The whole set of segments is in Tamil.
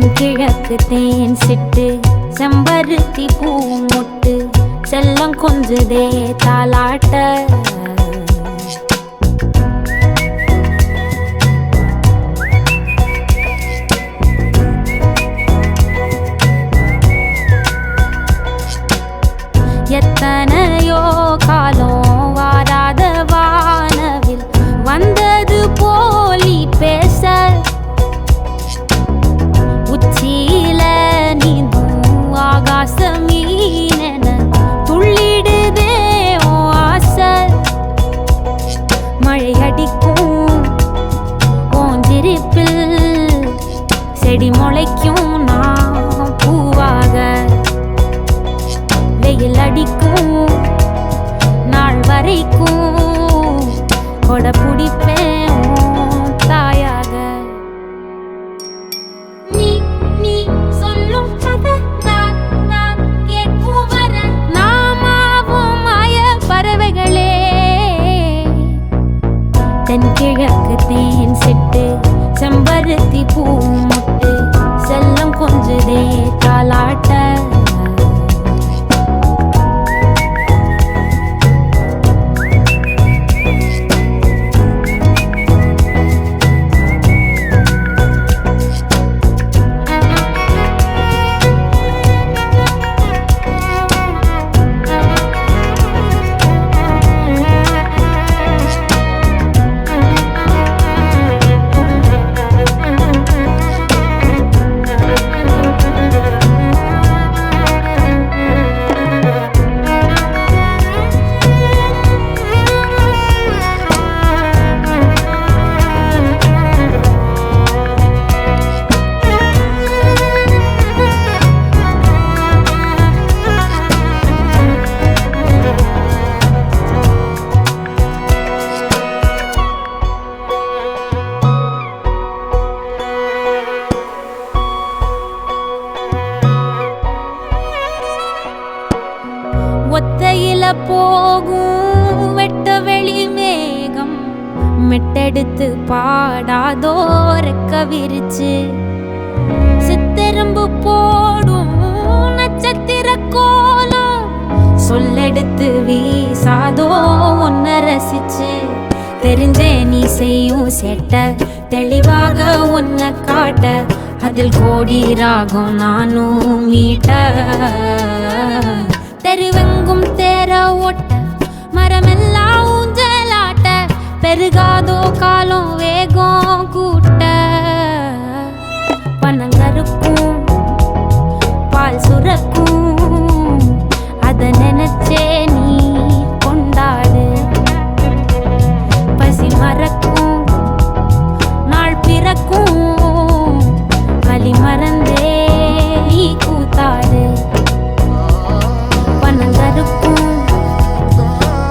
தென்கிழக்கு தேன் சிட்டு செம்பருத்தி பூ மொட்டு செல்லம் கொஞ்சுதே தாலாட்ட எத்தனையோ காலம் வாராத வானவில் வந்தது போலி பேச உச்சியில நீந்தும் ஆகாச மீனென துள்ளிடுதே ஓ ஆசை மழை அடிக்கும் ஓஞ்சிரிப்பில் செடி முளைக்கும் நான் பூவாக வெயில் அடிக்கும் நாள் வரைக்கும் கொடை பிடிப்பேன் தாயாக நீ நீ சொல்லும் கதை நான் கேட்கும் வர நாமாவும் மாய பறவைகளே தென்கிழக்கு தேன் சிட்டு செம்பருத்தி பூ மொட்டு செல்லம் கொஞ்சுதே தாலாட்ட ஒத்தையில போகும் வெட்ட வெளி மேகம் மெட்டெடுத்து பாடாதோ ரெக்க விரிச்சு சித்தெரும்பு போடும் நட்சத்திர கோலம் சொல்லெடுத்து வீசாதோ உன்னை ரசிச்சு தெரிஞ்சே நீ செய்யும் சேட்ட தெளிவாக உன்னை காட்ட அதில் கோடி ராகம் நானும் மீட்ட தெருவெங்கும் தேர ஓட்ட மரமெல்லாம் ஊஞ்சலாட்ட பெருகாதோ காலம் வேகம் கூட்ட பனங்கருக்கும் பால் சுரக்கும் அத நினைச்சே நீ கொண்டாடு பசி மறக்கும் நாள் பிறக்கும் வலி மறந்தே நீ கூத்தாடு பனங்கருக்கும்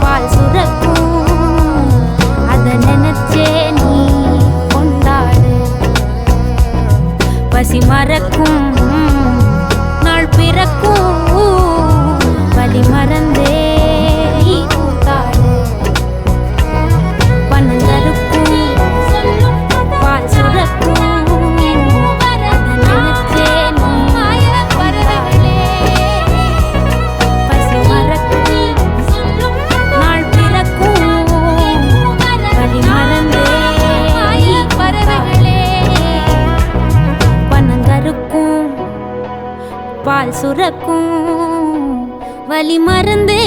பால் சுரக்கும் அத நினைச்சே நீ கொண்டாடு பசி மறக்கும் நாள் பிறக்கும் வலி மறந்தே நீ கூத்தாடு பனங்கருக்கும் பால் சுரக்கும் பால் சுரக்கும் வலி மறந்தே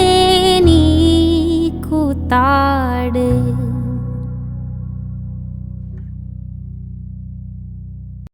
நீ கூத்தாடு.